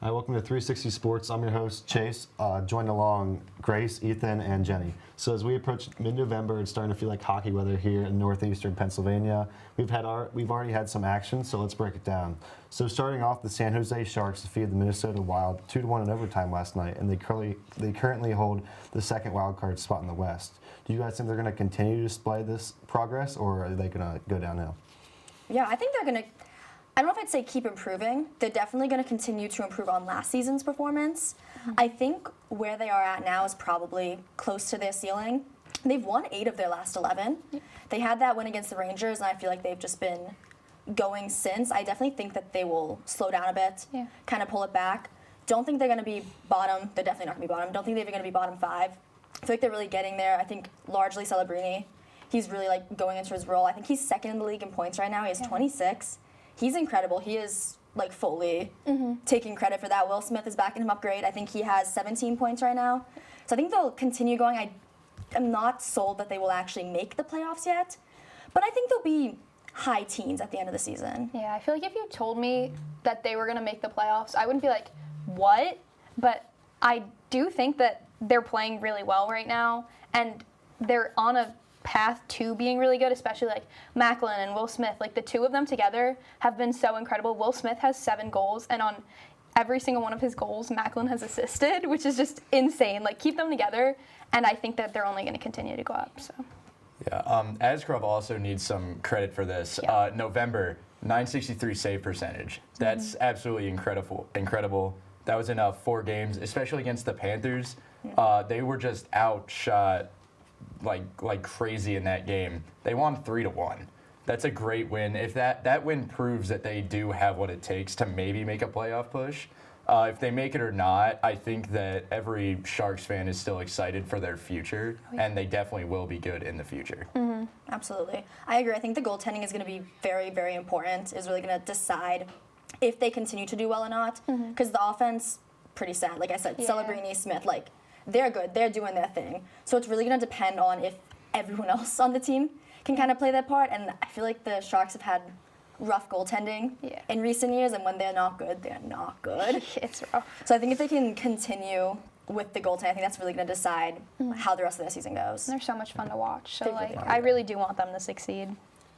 Hi, welcome to 360 Sports. I'm your host, Chase, joined along Grace, Ethan, and Jenny. So as we approach mid-November, it's starting to feel like hockey weather here in northeastern Pennsylvania. We've already had some action, so let's break it down. So starting off, the San Jose Sharks defeated the Minnesota Wild 2-1 in overtime last night, and they currently hold the second wild card spot in the West. Do you guys think they're going to continue to display this progress, or are they going to go downhill? Yeah, I think they're going to, I don't know if I'd say keep improving. They're definitely going to continue to improve on last season's performance. Mm-hmm. I think where they are at now is probably close to their ceiling. They've won 8 of their last 11. Yeah. They had that win against the Rangers, and I feel like they've just been going since. I definitely think that they will slow down a bit, kind of pull it back. Don't think they're going to be bottom. They're definitely not going to be bottom. Don't think they're going to be bottom 5. I feel like they're really getting there. I think largely Celebrini, he's really like going into his role. I think he's second in the league in points right now. He has 26. He's incredible. He is like fully taking credit for that. Will Smith is backing him up great. I think he has 17 points right now. So I think they'll continue going. I am not sold that they will actually make the playoffs yet, but I think they'll be high teens at the end of the season. Yeah, I feel like if you told me that they were going to make the playoffs, I wouldn't be like, what? But I do think that they're playing really well right now, and they're on a path to being really good, especially like Macklin and Will Smith. Like the two of them together have been so incredible. Will Smith has 7 goals, and on every single one of his goals, Macklin has assisted, which is just insane. Like keep them together, and I think that they're only going to continue to go up. So. Yeah, Askarov also needs some credit for this. Yeah. November, 963 save percentage. That's absolutely incredible. That was in 4 games, especially against the Panthers. They were just outshot like crazy in that game. They won 3-1. That's a great win. If that win proves that they do have what it takes to maybe make a playoff push. If they make it or not, I think that every Sharks fan is still excited for their future, and they definitely will be good in the future. Mm-hmm. Absolutely. I agree. I think the goaltending is going to be very, very important. Is really going to decide if they continue to do well or not. Because the offense, pretty sad. Like I said, Celebrini, Smith, like they're good. They're doing their thing. So it's really going to depend on if everyone else on the team can kind of play their part. And I feel like the Sharks have had rough goaltending in recent years, and when they're not good, they're not good. It's rough. So I think if they can continue with the goaltending, I think that's really going to decide how the rest of their season goes. They're so much fun to watch. So I really do want them to succeed.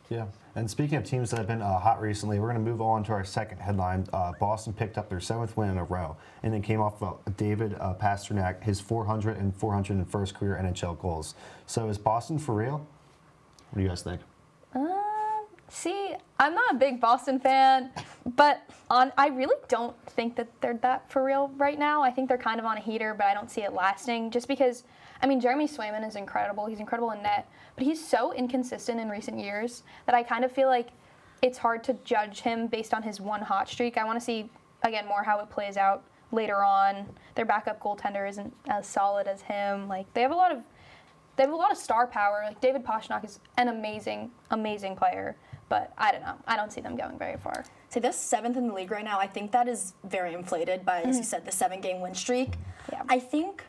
Yeah, and speaking of teams that have been hot recently, we're going to move on to our second headline. Boston picked up their 7th win in a row, and it came off of David Pastrnak, his 400 and 401st career NHL goals. So is Boston for real? What do you guys think? See, I'm not a big Boston fan, but I really don't think that they're that for real right now. I think they're kind of on a heater, but I don't see it lasting just because, I mean, Jeremy Swayman is incredible. He's incredible in net, but he's so inconsistent in recent years that I kind of feel like it's hard to judge him based on his one hot streak. I want to see, again, more how it plays out later on. Their backup goaltender isn't as solid as him. Like, they have a lot of star power. Like, David Pastrnak is an amazing, amazing player. But I don't know. I don't see them going very far. So they're 7th in the league right now. I think that is very inflated by, as you said, the 7-game win streak. Yeah. I think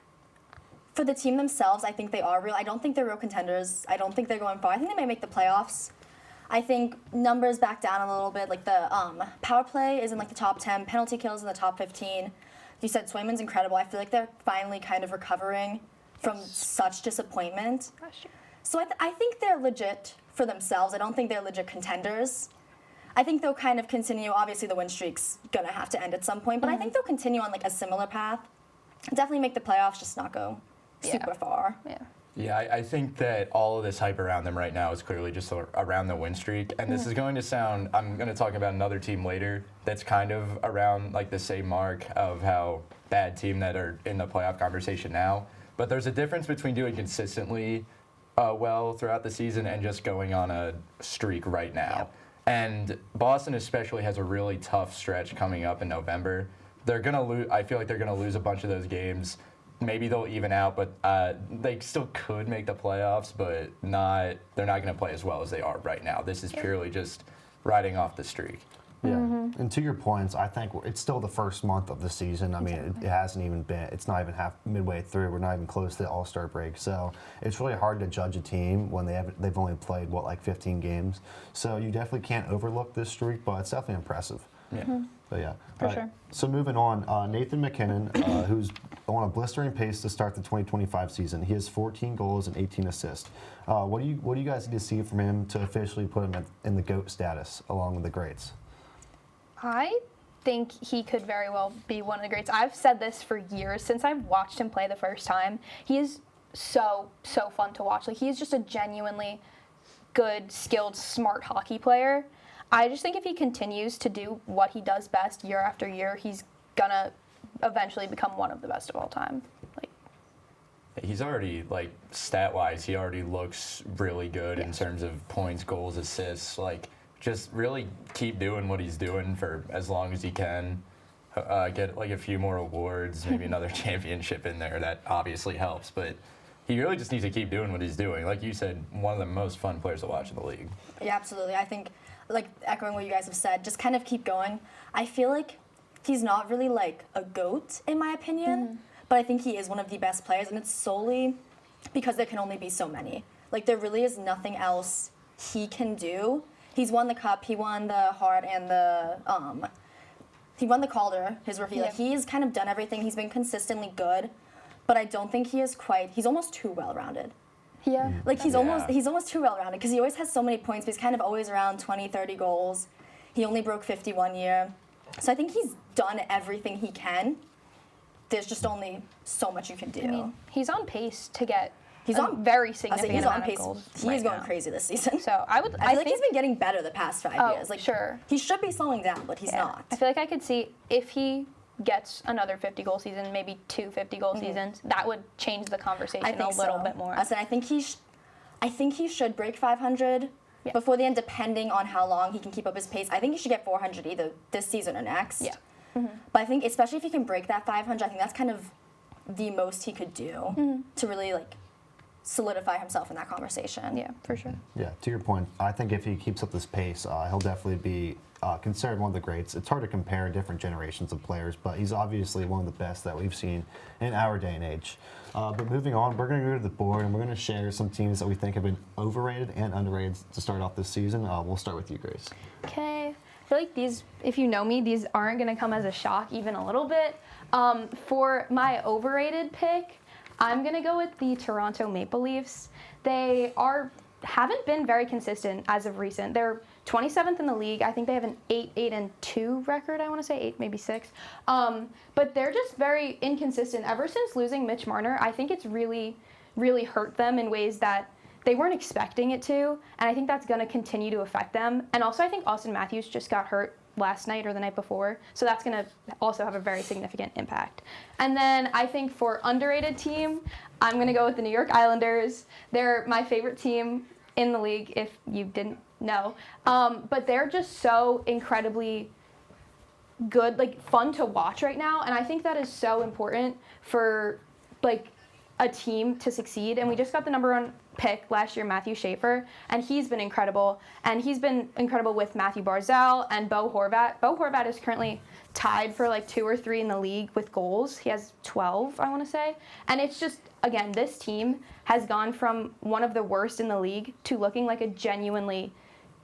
for the team themselves, I think they are real. I don't think they're real contenders. I don't think they're going far. I think they may make the playoffs. I think numbers back down a little bit. Like the power play is in like the top 10. Penalty kills in the top 15. You said Swayman's incredible. I feel like they're finally kind of recovering from such disappointment. So I think they're legit for themselves. I don't think they're legit contenders. I think they'll kind of continue. Obviously, the win streak's gonna have to end at some point, but I think they'll continue on like a similar path. Definitely make the playoffs, just not go super far. Yeah, I think that all of this hype around them right now is clearly just around the win streak, and this is going to sound. I'm going to talk about another team later that's kind of around like the same mark of how bad team that are in the playoff conversation now. But there's a difference between doing consistently well throughout the season and just going on a streak right now. And Boston especially has a really tough stretch coming up in November. They're going to lose. I feel like they're going to lose a bunch of those games. Maybe they'll even out, but they still could make the playoffs, but they're not going to play as well as they are right now. This is purely just riding off the streak. Yeah, and to your points, I think it's still the first month of the season. I mean, it hasn't even been, it's not even midway through. We're not even close to the All-Star break. So it's really hard to judge a team when they've only played, like 15 games. So you definitely can't overlook this streak, but it's definitely impressive. Yeah. But yeah. For All right, sure. So moving on, Nathan McKinnon, who's on a blistering pace to start the 2025 season. He has 14 goals and 18 assists. What do you guys need to see from him to officially put him in the GOAT status along with the greats? I think he could very well be one of the greats. I've said this for years since I've watched him play the first time. He is so fun to watch. Like, he is just a genuinely good, skilled, smart hockey player. I just think if he continues to do what he does best year after year, he's gonna eventually become one of the best of all time. Like, He's already, like, stat-wise, he already looks really good in terms of points, goals, assists. Like, just really keep doing what he's doing for as long as he can. Get, like, a few more awards, maybe another championship in there. That obviously helps, but he really just needs to keep doing what he's doing. Like you said, one of the most fun players to watch in the league. Yeah, absolutely. I think, like, echoing what you guys have said, just kind of keep going. I feel like he's not really, like, a GOAT, in my opinion, but I think he is one of the best players, and it's solely because there can only be so many. Like, there really is nothing else he can do. He's won the Cup, he won the Hart, and he won the Calder, his rookie. Like, he's kind of done everything. He's been consistently good, but I don't think he is he's almost too well-rounded. yeah. Like, he's almost too well-rounded because he always has so many points, but he's kind of always around 20, 30 goals. He only broke 50 one year. So I think he's done everything he can. There's just only so much you can do. I mean, he's on pace to get He's on very I say significant he's on amount pace. of goals. He right is going now. crazy this season. So I I feel like he's been getting better the past 5 years. Like, sure. He should be slowing down, but he's Yeah. not. I feel like I could see if he gets another 50-goal season, maybe 2 50-goal seasons, that would change the conversation I think a little so. bit more. I said I think he should break 500 Yeah. before the end, depending on how long he can keep up his pace. I think he should get 400 either this season or next. Yeah. But I think especially if he can break that 500, I think that's kind of the most he could do to really, like, solidify himself in that conversation. Yeah, for sure. Yeah, to your point, I think if he keeps up this pace, he'll definitely be considered one of the greats. It's hard to compare different generations of players, but he's obviously one of the best that we've seen in our day and age. But moving on, we're going to go to the board, and we're going to share some teams that we think have been overrated and underrated to start off this season. We'll start with you, Grace. Okay. I feel like these, if you know me, these aren't going to come as a shock even a little bit. For my overrated pick, I'm going to go with the Toronto Maple Leafs. They haven't been very consistent as of recent. They're 27th in the league. I think they have an 8-2 record, I want to say, 8, maybe 6. But they're just very inconsistent. Ever since losing Mitch Marner, I think it's really, really hurt them in ways that they weren't expecting it to, and I think that's going to continue to affect them. And also, I think Austin Matthews just got hurt last night or the night before, so that's going to also have a very significant impact. And then I think for underrated team, I'm going to go with the New York Islanders. They're my favorite team in the league, if you didn't know. But they're just so incredibly good, like, fun to watch right now, and I think that is so important for, like, a team to succeed. And we just got the #1 pick last year, Matthew Schaefer, and he's been incredible. And he's been incredible with Matthew Barzal and Bo Horvat. Bo Horvat is currently tied for like 2 or 3 in the league with goals. He has 12, I want to say. And it's just, again, this team has gone from one of the worst in the league to looking like a genuinely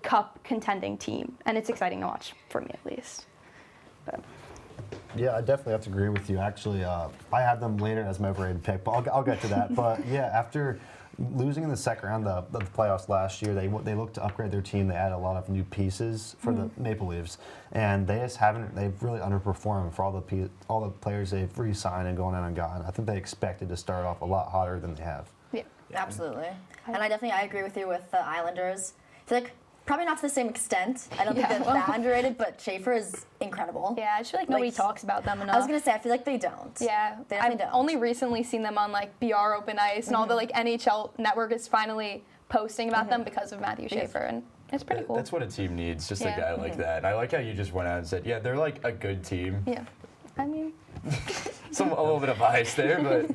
cup contending team. And it's exciting to watch, for me at least. But Yeah, I definitely have to agree with you. Actually, I had them later as my overrated pick, but I'll get to that. But yeah, after losing in the second round of the playoffs last year, they looked to upgrade their team. They added a lot of new pieces for the Maple Leafs, and they just haven't. They've really underperformed for all the players they've re-signed and gone out and gotten. I think they expected to start off a lot hotter than they have. yeah. Absolutely. And I agree with you with the Islanders. I feel like probably not to the same extent. I don't think they're that underrated, but Schaefer is incredible. Yeah, I just feel like nobody talks about them enough. I was going to say, I feel like they don't. Yeah, They definitely I've don't. only recently seen them on like BR Open Ice, and all the like NHL network is finally posting about them because of Matthew Schaefer, and it's pretty cool. That's what a team needs, just Yeah. a guy like that. And I like how you just went out and said, yeah, they're like a good team. Yeah, I mean, a little bit of bias there, but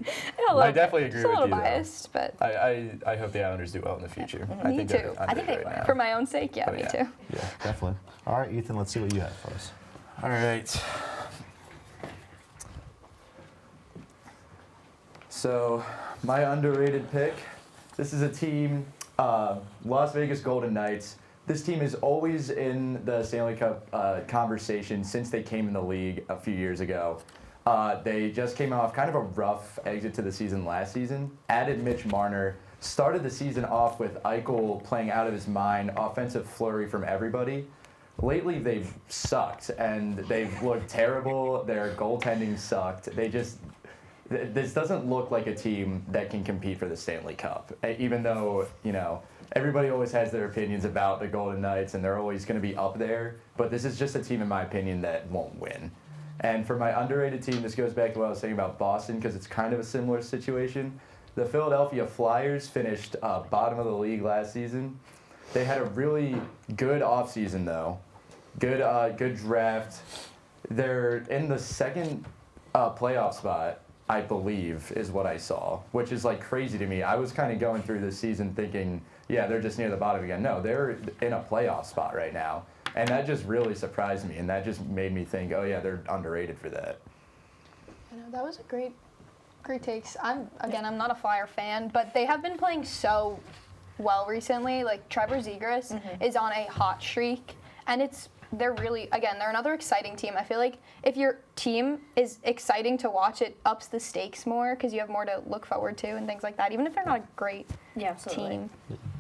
I definitely agree It's a with little you. biased, but I hope the Islanders do well in the future. I Me think too. they're I think they underrated right now. for my own sake, yeah, Oh, me yeah. too. Yeah, definitely. All right, Ethan, let's see what you have for us. All right. So, my underrated pick. This is a team, Las Vegas Golden Knights. This team is always in the Stanley Cup conversation since they came in the league a few years ago. They just came off kind of a rough exit to the season last season. Added Mitch Marner. Started the season off with Eichel playing out of his mind, offensive flurry from everybody. Lately, they've sucked, and they've looked terrible. Their goaltending sucked. This doesn't look like a team that can compete for the Stanley Cup, even though, everybody always has their opinions about the Golden Knights, and they're always going to be up there. But this is just a team, in my opinion, that won't win. And for my underrated team, this goes back to what I was saying about Boston, because it's kind of a similar situation. The Philadelphia Flyers finished bottom of the league last season. They had a really good offseason, though. Good draft. They're in the second playoff spot, I believe, is what I saw, which is like crazy to me. I was kind of going through this season thinking, yeah, they're just near the bottom again. No, they're in a playoff spot right now. And that just really surprised me, and that just made me think, oh yeah, they're underrated for that. That was a great takes. I'm not a Flyer fan, but they have been playing so well recently. Like Trevor Zegras is on a hot streak, and they're another exciting team. I feel like if your team is exciting to watch, it ups the stakes more because you have more to look forward to and things like that, even if they're not a great team.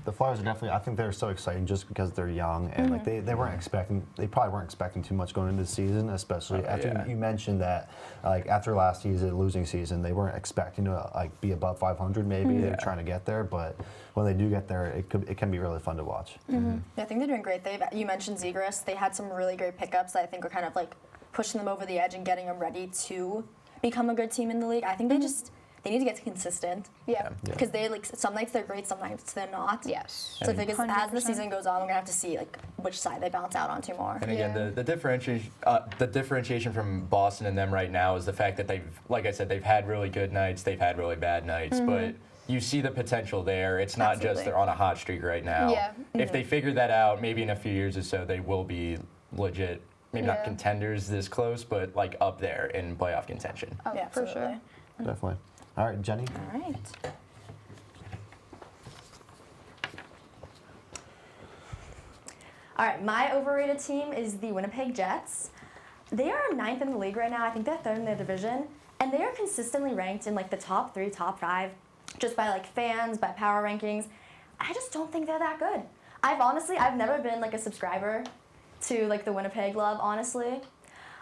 The Flyers are definitely, I think they're so exciting just because they're young and like they probably weren't expecting too much going into the season, especially after you mentioned that like after last season, losing season, they weren't expecting to like be above 500 maybe. They're trying to get there, but when they do get there, it can be really fun to watch. Yeah, I think they're doing great. You mentioned Zegras. They had some really great pickups that I think are kind of like pushing them over the edge and getting them ready to become a good team in the league. I think they need to get consistent. Yeah. Because they some nights they're great, some nights they're not. Yes. So I think as the 100%. season goes on, we're gonna have to see like which side they bounce out onto more. And again, the differentiation from Boston and them right now is the fact that they've had really good nights, they've had really bad nights, but you see the potential there. It's not just they're on a hot streak right now. Yeah. If they figure that out, maybe in a few years or so, they will be legit. Maybe not contenders this close, but like up there in playoff contention. Oh, Yeah, for absolutely. sure. Definitely. All right, Jenny. All right. All right, my overrated team is the Winnipeg Jets. They are 9th in the league right now. I think they're 3rd in their division, and they are consistently ranked in like the top 3, top 5, just by like fans, by power rankings. I just don't think they're that good. I've never been like a subscriber to like the Winnipeg love, honestly.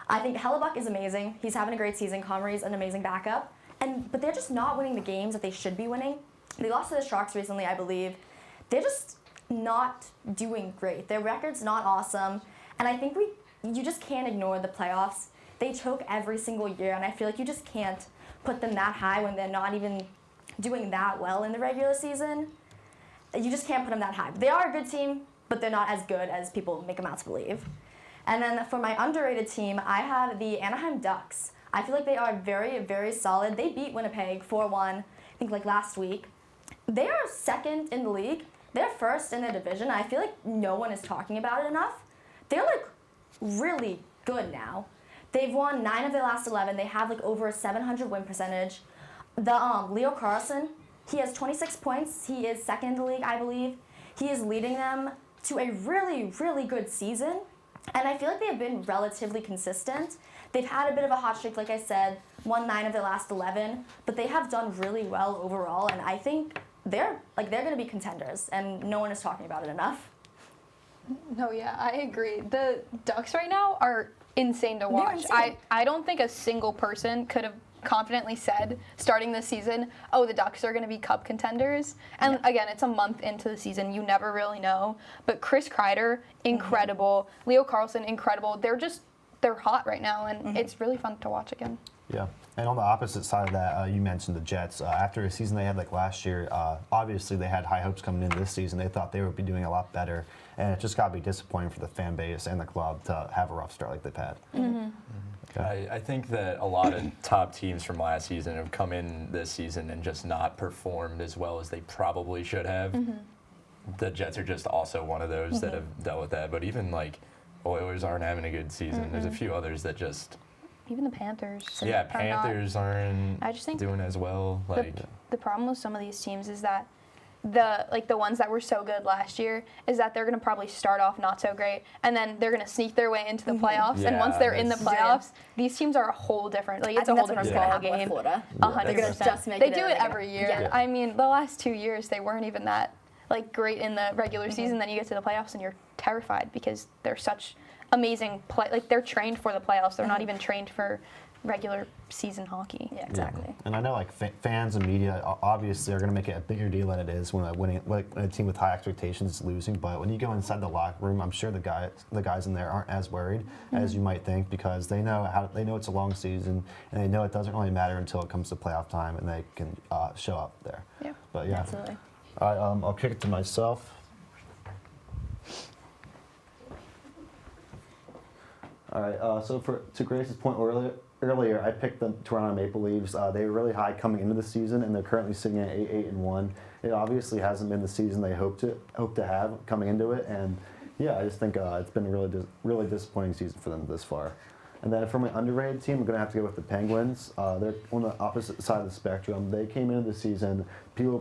I think Hellebuck is amazing. He's having a great season. Comrie's an amazing backup. But they're just not winning the games that they should be winning. They lost to the Sharks recently, I believe. They're just not doing great. Their record's not awesome. And I think you just can't ignore the playoffs. They choke every single year, and I feel like you just can't put them that high when they're not even doing that well in the regular season. You just can't put them that high. They are a good team, but they're not as good as people make them out to believe. And then for my underrated team, I have the Anaheim Ducks. I feel like they are very, very solid. They beat Winnipeg 4-1, I think like last week. They are 2nd in the league. They're 1st in their division. I feel like no one is talking about it enough. They're like really good now. They've won 9 of their last 11. They have like over a 700 win percentage. The Leo Carlson, he has 26 points. He is 2nd in the league, I believe. He is leading them to a really, really good season. And I feel like they have been relatively consistent. They've had a bit of a hot streak, like I said, won 9 of their last 11, but they have done really well overall, and I think they're going to be contenders, and no one is talking about it enough. No, yeah, I agree. The Ducks right now are insane to watch. insane. I don't think a single person could have confidently said starting this season, oh, the Ducks are going to be Cup contenders. And again, it's a month into the season. You never really know. But Chris Kreider, incredible. Leo Carlson, incredible. They're hot right now, and it's really fun to watch again. Yeah, and on the opposite side of that, you mentioned the Jets. After a season they had like last year, obviously they had high hopes coming into this season. They thought they would be doing a lot better. and it's just got to be disappointing for the fan base and the club to have a rough start like they've had. I think that a lot of top teams from last season have come in this season and just not performed as well as they probably should have. The Jets are just also one of those that have dealt with that. But even like Oilers aren't having a good season. There's a few others that just Even the Panthers. yeah, are Panthers aren't I just think doing as well. Like the problem with some of these teams is that the ones that were so good last year is that they're going to probably start off not so great and then they're going to sneak their way into the playoffs, and once Yeah, they're in the that's- playoffs, these teams are a whole different I it's a think whole that's what's different gonna ball happen with game. Florida. They're gonna 100%. just make They it. do and it they're every gonna- year. Yeah. I mean, the last 2 years they weren't even that like great in the regular season. Then you get to the playoffs and you're terrified because they're such amazing play. Like they're trained for the playoffs. They're not even trained for regular season hockey. Yeah, exactly. And I know like fans and media obviously are going to make it a bigger deal than it is when a team with high expectations is losing. But when you go inside the locker room, I'm sure the guys in there aren't as worried as you might think, because they know it's a long season and they know it doesn't really matter until it comes to playoff time and they can show up there. Yeah. But yeah, Absolutely. all right, I'll kick it to myself. All right, so to Grace's point earlier, I picked the Toronto Maple Leafs. They were really high coming into the season, and they're currently sitting at 8-1. It obviously hasn't been the season they hoped to have coming into it, and yeah, I just think it's been a really disappointing season for them this far. And then for my underrated team, I'm going to have to go with the Penguins. They're on the opposite side of the spectrum. They came into the season, people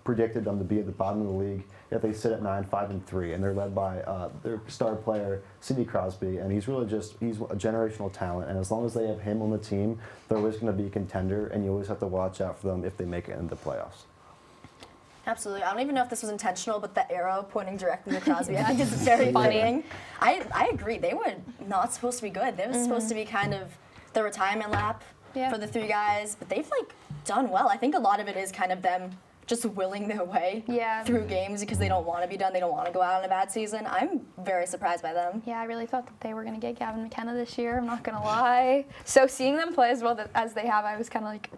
predicted them to be at the bottom of the league, yet they sit at 9-5-3, and they're led by their star player, Sidney Crosby, and he's a generational talent, and as long as they have him on the team, they're always going to be a contender, and you always have to watch out for them if they make it into the playoffs. Absolutely. I don't even know if this was intentional, but the arrow pointing directly to Crosby, I think it's very funny. I agree. They were not supposed to be good. They were supposed to be kind of the retirement lap for the three guys, but they've like done well. I think a lot of it is kind of them just willing their way through games because they don't want to be done. They don't want to go out on a bad season. I'm very surprised by them. Yeah, I really thought that they were going to get Gavin McKenna this year. I'm not going to lie. So seeing them play as well as they have, I was kind of like,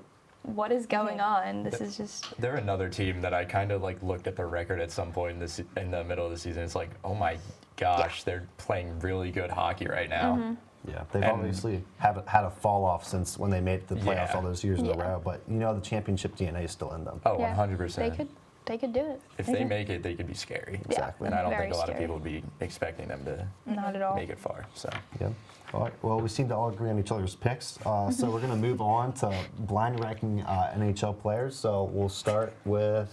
what is going on? This is just... They're another team that I kind of like looked at their record at some point in the middle of the season. It's like, oh my gosh, they're playing really good hockey right now. Yeah, they've obviously had a fall off since when they made the playoffs all those years in a row, but the championship DNA is still in them. Oh, yeah, 100%. They could do it. If they make it, they could be scary. Exactly. And I don't Very think a lot of scary. people would be expecting them to Not at all. make it far. So Yeah. All right. Well, we seem to all agree on each other's picks. So we're going to move on to blind ranking NHL players. So we'll start with,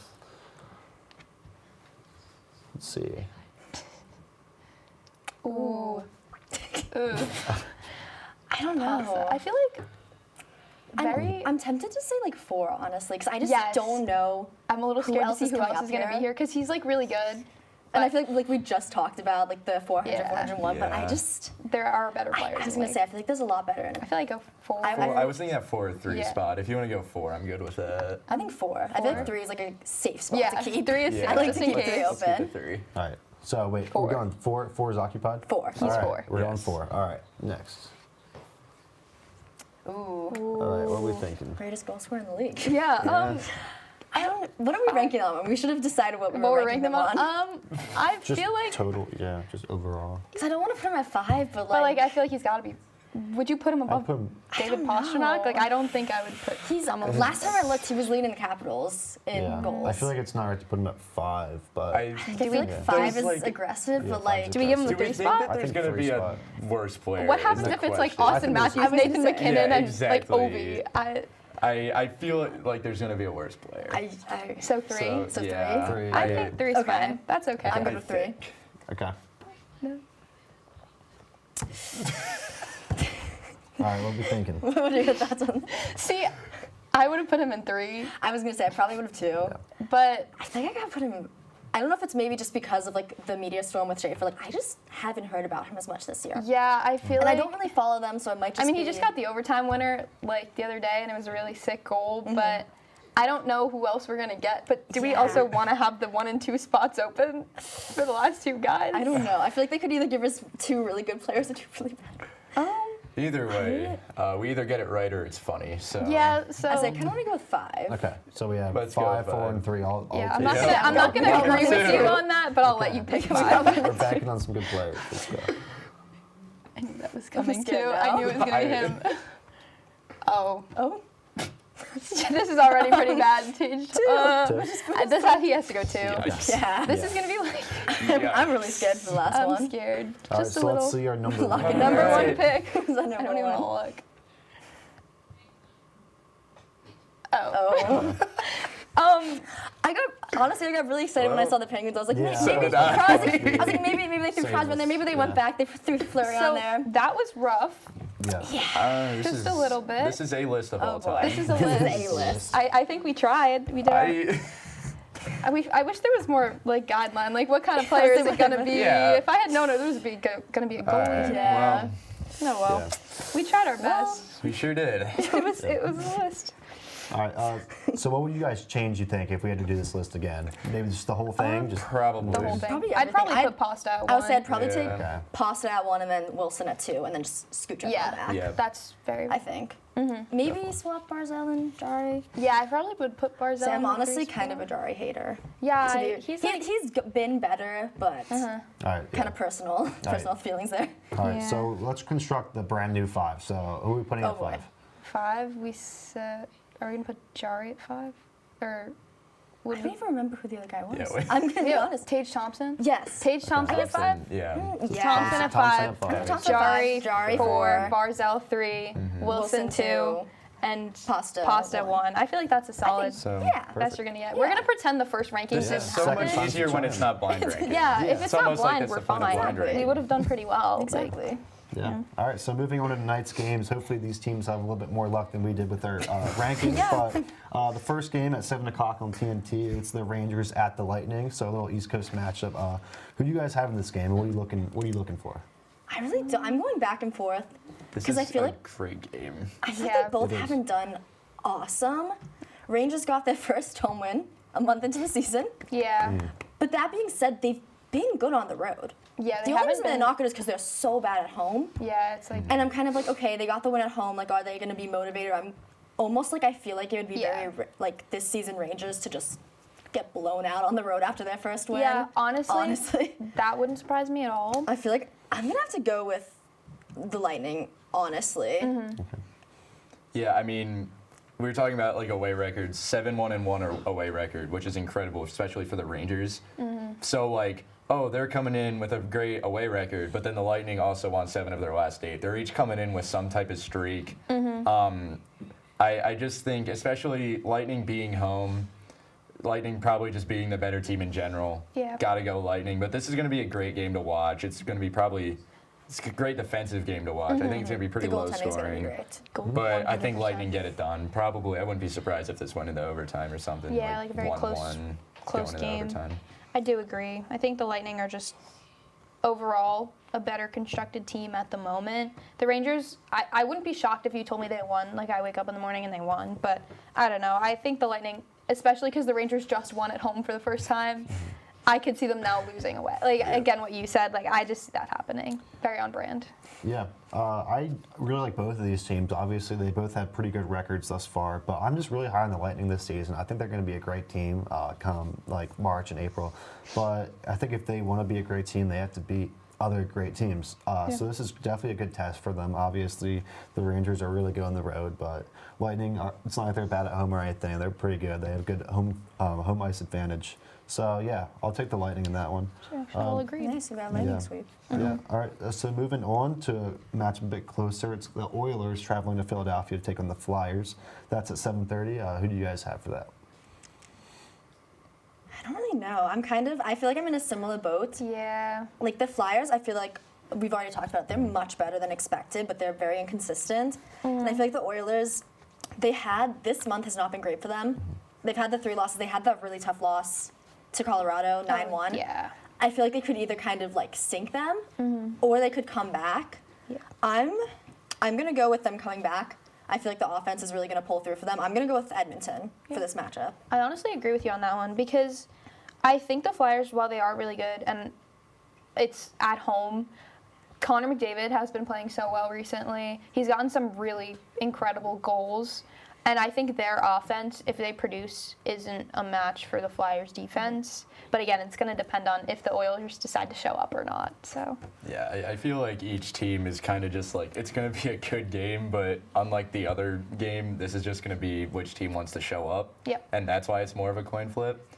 let's see. Ooh. I don't know. I feel like I'm tempted to say like 4, honestly, because I just Yes. don't know. I'm a little Who scared to else see is who coming else up is going to be here? here because he's like really good. And I feel like we just talked about like the 400, Yeah. 401, but I Yeah. just, There are better players. I was in going the to say, I league. feel like there's a lot better in it. I feel like go 4. I was thinking that 4 or 3 Yeah. spot. If you want to go 4, I'm good with that. I think 4. I feel 4? like 3 is like a safe spot Yeah, to keep. 3 is Yeah. I like just to in keep case. 3 Let's keep open. it 3. All right. So wait, 4. we're going 4. 4 is occupied? 4. He's All right, 4. We're going Yes. 4. All right. Next. Ooh. All right. What are we thinking? Greatest goal scorer in the league. Yeah. I don't. What are we ranking them on? We should have decided what we What were we're ranking ranking them them on. on? I Just feel like, total. Yeah. Just overall. Because I don't want to put him at 5, but but like, like I feel like he's got to be. Would you put him I'd above put him. David don't Pastrnak? know. Like I don't think I would put. he's last time I looked, he was leading the Capitals in Yeah. goals. I feel like it's not right to put him at 5, but I feel like Yeah. 5 is There's, like- aggressive, Yeah, but like, five's Do we give him Do the we 3 think spot? that I there's think going to be three a spot. worse player? What is happens the if it's like question. Austin I think Matthews, there's- Nathan I was gonna say- McKinnon, Yeah, and exactly. like Ovi? I feel like there's going to be a worse player. So 3. So yeah, 3? I think 3's Okay. fine. That's okay. I'm good I with 3. think. okay. No. All right. What are we thinking? What are your thoughts on? See, I would have put him in 3, I was gonna say I probably would have 2. but I think I gotta put him. I don't know if it's maybe just because of like the media storm with Schaefer. Like I just haven't heard about him as much this year. yeah, I feel And like I don't really follow them, so I might just. I mean, he be- just got the overtime winner like the other day, and it was a really sick goal. Mm-hmm. But I don't know who else we're gonna get. But do we Yeah. also want to have the 1 and 2 spots open for the last 2 guys? I don't know. I feel like they could either give us 2 really good players or 2 really bad. Either way, we either get it right or it's funny. So Yeah, so I kind of want to go with 5. Okay, so we have Let's go 5, with 4, 5. and 3. All yeah, take I'm not gonna agree with you on that, but I'll let you pick 5. We're backing on some good players. Let's go. I knew that was coming too. scared I now. knew it was gonna be him. Oh, Oh. this is already pretty bad. Tage. He has to go 2. Yikes. Yeah. This is gonna be like I'm really scared for the last I'm one. scared. All right, Just a so little let's see our number one. number All 1 right. pick. Is that I number don't even one? want to look. Oh. Honestly, I got really excited when I saw the Penguins. I was like, Yeah. maybe, So maybe did I. I was like, maybe they threw Same Crosby in there. Maybe they went yeah. back. They threw Fleury on So there. that was rough. Yeah. Just a little bit. This is a list of all boy. time. This is a This list. is A-list. I think we tried. We did. I wish there was more like guideline. Like what kind of player is it gonna be? Yeah. If I had known it was gonna be a goalie. Alright, Yeah. No, well, Yeah. we tried our best. We sure did. It was a list. All right. So what would you guys change, you think, if we had to do this list again? Maybe just the whole thing? Just Probably. The whole thing. Probably I'd probably everything. put Pasta at 1. I would say I'd probably Yeah. take Okay. Pasta at 1 and then Wilson at 2 and then just scooch up Yeah. back. Yeah. That's very. I think. Maybe swap Barzell and Jari. Yeah, I probably would put Barzell. So I'm in the honestly first kind of spot. a Jari hater. Yeah, To be- he's he's been better, but all right. kind of personal feelings there. All right. Yeah. So let's construct the brand new 5. So who are we putting Oh, at boy. 5? 5. We said. Are we gonna put Jari at 5? Or I would don't even remember who the other guy was. Yeah, wait. I'm gonna be honest. Tage Thompson? Yes. Tage Thompson at 5. Yeah. Yeah. Thompson at Thompson 5. at 5. Thompson Jari, at 5, Jari 4, 4, Barzell 3, Wilson 2, and Pasta Pasta 1. I feel like that's a solid. So Yeah. Best you're gonna get. We're gonna pretend the first rankings this didn't is so happen. much Second easier when it's not blind ranking. Yeah, if it's not almost like blind, that's we're the point of fine. blind ranking. We would have done pretty well. Exactly. Yeah. All right. So moving on to tonight's games. Hopefully these teams have a little bit more luck than we did with their rankings. But the first game at 7 o'clock on TNT, it's the Rangers at the Lightning. So a little East Coast matchup. Who do you guys have in this game? And what are you looking for? I really don't. I'm going back and forth This because is I feel a like great game. they both It is. haven't done awesome. Rangers got their first home win a month into the season. Yeah. But that being said, they've been good on the road. Yeah, The they only haven't reason they're been. not good is because they're so bad at home. Yeah, it's like. And I'm kind of like, okay, they got the win at home. Like, are they going to be motivated? I'm almost like I feel like it would be Yeah. very like this season Rangers to just get blown out on the road after their first win. Yeah, honestly, Honestly, that wouldn't surprise me at all. I feel like I'm gonna have to go with the Lightning. Honestly, Yeah, I mean, we were talking about like away records, 7-1-1 away record, which is incredible, especially for the Rangers. So like, oh, they're coming in with a great away record, but then the Lightning also won 7 of their last 8. They're each coming in with some type of streak. I just think, especially Lightning being home, Lightning probably just being the better team in general. Yeah. Gotta go Lightning. But this is going to be a great game to watch. It's going to be probably. It's a great defensive game to watch. I think it's going to be pretty the low goaltending's gonna be scoring. great. But I think 100%. Lightning get it done. Probably, I wouldn't be surprised if this went into overtime or something. Yeah, like a very 1-1 close going into game. overtime. I do agree. I think the Lightning are just overall a better constructed team at the moment. The Rangers, I wouldn't be shocked if you told me they won. Like, I wake up in the morning and they won. But I don't know. I think the Lightning, especially because the Rangers just won at home for the first time, I could see them now losing away. Like, again, what you said, like, I just see that happening. Very on brand. Yeah, I really like both of these teams. Obviously, they both have pretty good records thus far, but I'm just really high on the Lightning this season. I think they're going to be a great team come like March and April. But I think if they want to be a great team, they have to beat other great teams. So this is definitely a good test for them. Obviously, the Rangers are really good on the road, but Lightning, it's not like they're bad at home or anything. They're pretty good. They have good home ice advantage. So yeah, I'll take the Lightning in that one. Yeah, should all agree. Nice, we got Lightning Yeah. sweep. Yeah. All right. So moving on to a match a bit closer, it's the Oilers traveling to Philadelphia to take on the Flyers. That's at 7:30. Who do you guys have for that? I don't really know. I feel like I'm in a similar boat. Yeah. Like the Flyers, I feel like we've already talked about. They're much better than expected, but they're very inconsistent. And I feel like the Oilers, this month has not been great for them. They've had the 3 losses. They had that really tough loss to Colorado, 9-1. Yeah. I feel like they could either kind of like sink them, or they could come back. Yeah. I'm gonna go with them coming back. I feel like the offense is really gonna pull through for them. I'm gonna go with Edmonton for this matchup. I honestly agree with you on that one because I think the Flyers, while they are really good and it's at home, Connor McDavid has been playing so well recently. He's gotten some really incredible goals. And I think their offense, if they produce, isn't a match for the Flyers' defense. But again, it's going to depend on if the Oilers decide to show up or not. So Yeah, I feel like each team is kind of just like, it's going to be a good game, but unlike the other game, this is just going to be which team wants to show up. Yep. And that's why it's more of a coin flip.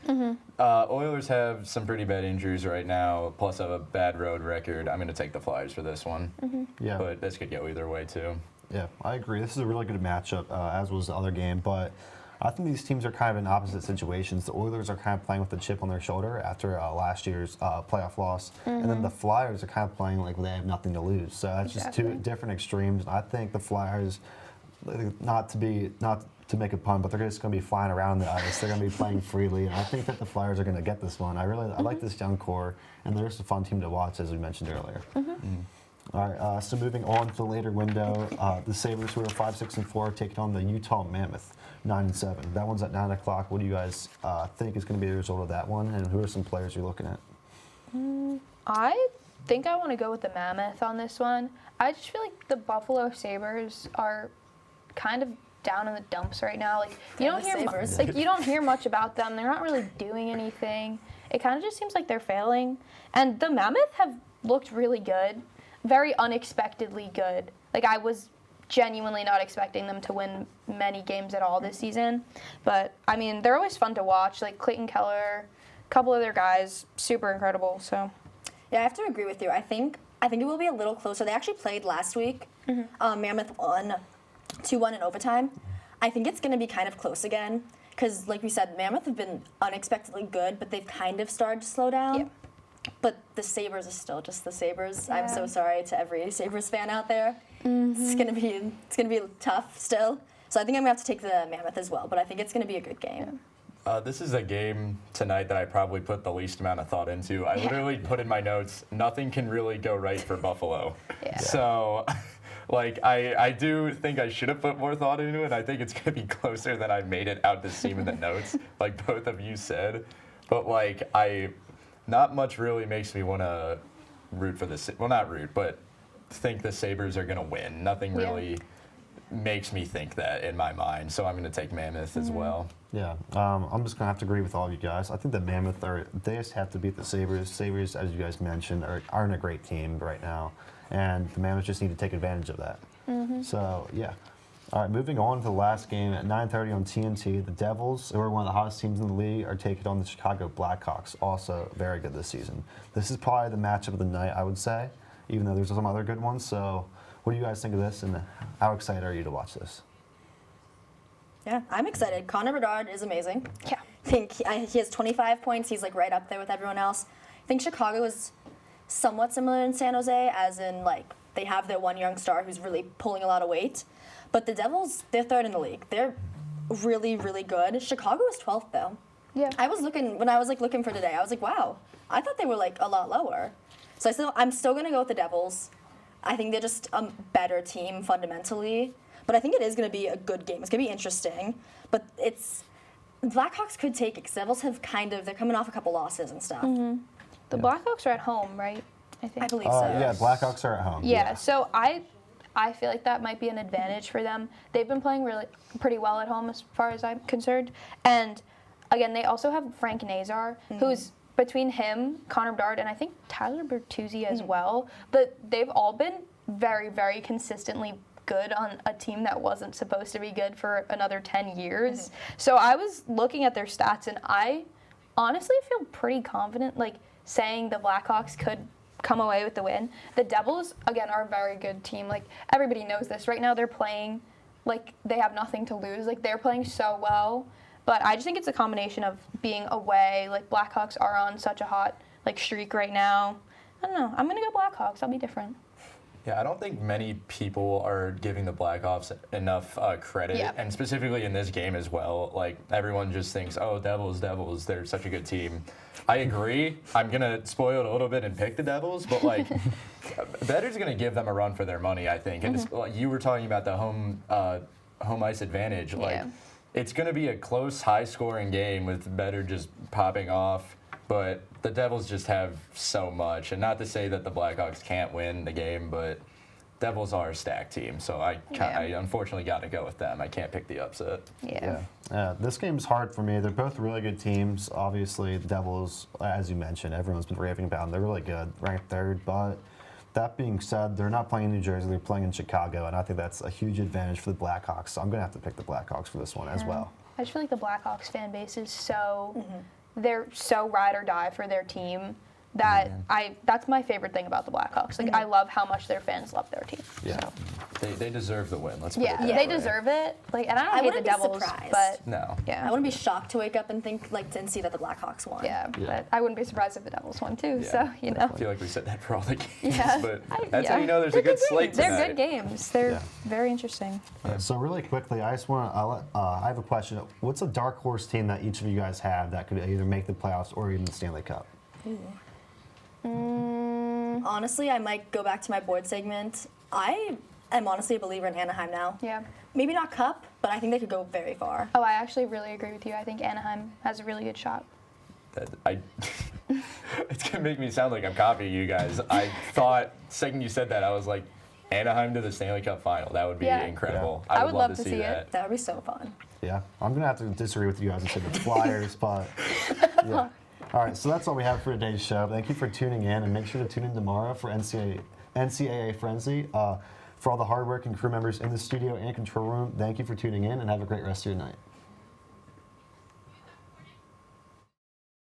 Oilers have some pretty bad injuries right now, plus have a bad road record. I'm going to take the Flyers for this one. Yeah. But this could go either way, too. Yeah, I agree. This is a really good matchup, as was the other game. But I think these teams are kind of in opposite situations. The Oilers are kind of playing with a chip on their shoulder after last year's playoff loss. And then the Flyers are kind of playing like they have nothing to lose. So that's just two different extremes. I think the Flyers, not to make a pun, but they're just going to be flying around the ice. They're going to be playing freely. And I think that the Flyers are going to get this one. I like this young core. And they're just a fun team to watch, as we mentioned earlier. All right, so moving on to the later window, the Sabres, who are 5-6-4, taking on the Utah Mammoth, 9-7. That one's at 9 o'clock. What do you guys think is going to be the result of that one, and who are some players you're looking at? I think I want to go with the Mammoth on this one. I just feel like the Buffalo Sabres are kind of down in the dumps right now. Like you don't hear you don't hear much about them. They're not really doing anything. It kind of just seems like they're failing. And the Mammoth have looked really good. Very unexpectedly good. Like I was genuinely not expecting them to win many games at all this season. But I mean, they're always fun to watch. Like Clayton Keller, a couple of their guys, super incredible. So Yeah, I have to agree with you. I think it will be a little closer. They actually played last week. Mammoth won 2-1 in overtime. I think it's going to be kind of close again because, like we said, Mammoth have been unexpectedly good, but they've kind of started to slow down. Yeah. But the Sabres are still just the Sabres. Yeah. I'm so sorry to every Sabres fan out there. It's gonna be tough still. So I think I'm gonna have to take the Mammoth as well. But I think it's gonna be a good game. This is a game tonight that I probably put the least amount of thought into. I literally put in my notes, nothing can really go right for Buffalo. Yeah. So, like, I do think I should have put more thought into it. I think it's going to be closer than I made it out to seem in the notes, like both of you said. But, like, not much really makes me want to root for this. Well, not root, but think the Sabres are going to win. Nothing really makes me think that in my mind. So I'm going to take Mammoth as well. Yeah, I'm just going to have to agree with all of you guys. I think the Mammoth, they just have to beat the Sabres. Sabres, as you guys mentioned, aren't a great team right now. And the Mammoths just need to take advantage of that. So, yeah. All right, moving on to the last game at 9:30 on TNT. The Devils, who are one of the hottest teams in the league, are taking on the Chicago Blackhawks, also very good this season. This is probably the matchup of the night, I would say, even though there's some other good ones. So what do you guys think of this, and how excited are you to watch this? Yeah, I'm excited. Connor Bedard is amazing. Yeah. I think he has 25 points. He's like right up there with everyone else. I think Chicago is somewhat similar in San Jose, as in like they have their one young star who's really pulling a lot of weight. But the Devils, they're third in the league. They're really, really good. Chicago is 12th though. Yeah. I was looking for today. I was like, wow, I thought they were like a lot lower. So I'm still gonna go with the Devils. I think they're just a better team fundamentally. But I think it is gonna be a good game. It's gonna be interesting. But Blackhawks could take it because Devils have they're coming off a couple losses and stuff. The Blackhawks are at home, right? I think. I believe so. Yeah, Blackhawks are at home. Yeah, so I feel like that might be an advantage for them. They've been playing really pretty well at home as far as I'm concerned. And again, they also have Frank Nazar, who's between him, Connor Bedard, and I think Tyler Bertuzzi as well. But they've all been very, very consistently good on a team that wasn't supposed to be good for another 10 years. So I was looking at their stats, and I honestly feel pretty confident, like saying the Blackhawks could come away with the win. The Devils, again, are a very good team. Like, everybody knows this. Right now they're playing like they have nothing to lose. Like, they're playing so well. But I just think it's a combination of being away. Like, Blackhawks are on such a hot, like, streak right now. I don't know. I'm going to go Blackhawks. I'll be different. Yeah, I don't think many people are giving the Blackhawks enough credit, and specifically in this game as well. Like, everyone just thinks, oh, Devils, they're such a good team. I agree. I'm going to spoil it a little bit and pick the Devils, but, like, Better's going to give them a run for their money, I think. And like, you were talking about the home ice advantage. Like, it's going to be a close, high-scoring game with Better just popping off. But the Devils just have so much, and not to say that the Blackhawks can't win the game, but Devils are a stacked team, so I unfortunately got to go with them. I can't pick the upset. Yeah. This game's hard for me. They're both really good teams. Obviously, the Devils, as you mentioned, everyone's been raving about them. They're really good, ranked third. But that being said, they're not playing in New Jersey. They're playing in Chicago, and I think that's a huge advantage for the Blackhawks. So I'm going to have to pick the Blackhawks for this one as well. I just feel like the Blackhawks fan base is so, they're so ride or die for their team that that's my favorite thing about the Blackhawks. Like, I love how much their fans love their team. Yeah. So. They deserve the win. Let's put it Yeah, that they way. deserve it. Like, and I don't hate the wouldn't be Devils, surprised. but No. yeah. I wouldn't be shocked to wake up and think and see that the Blackhawks won. Yeah, Yeah. but I wouldn't be surprised if the Devils won too. Yeah. So you know, I feel like we said that for all the games, Yeah. but that's how yeah. you know there's They're a good slate games. They're tonight. good games. They're Yeah. very interesting. So really quickly, I just want to. I have a question. What's a dark horse team that each of you guys have that could either make the playoffs or even the Stanley Cup? Honestly, I might go back to my board segment. I am honestly a believer in Anaheim now. Yeah. Maybe not Cup, but I think they could go very far. Oh, I actually really agree with you. I think Anaheim has a really good shot. It's gonna make me sound like I'm copying you guys. I thought second you said that, I was like, Anaheim to the Stanley Cup final. That would be Yeah. incredible. Yeah. I would love to see it. that. That would be so fun. Yeah, I'm going to have to disagree with you guys and say the Flyers, but yeah. All right, so that's all we have for today's show. Thank you for tuning in, and make sure to tune in tomorrow for NCAA Frenzy. For all the hardworking crew members in the studio and control room, thank you for tuning in, and have a great rest of your night.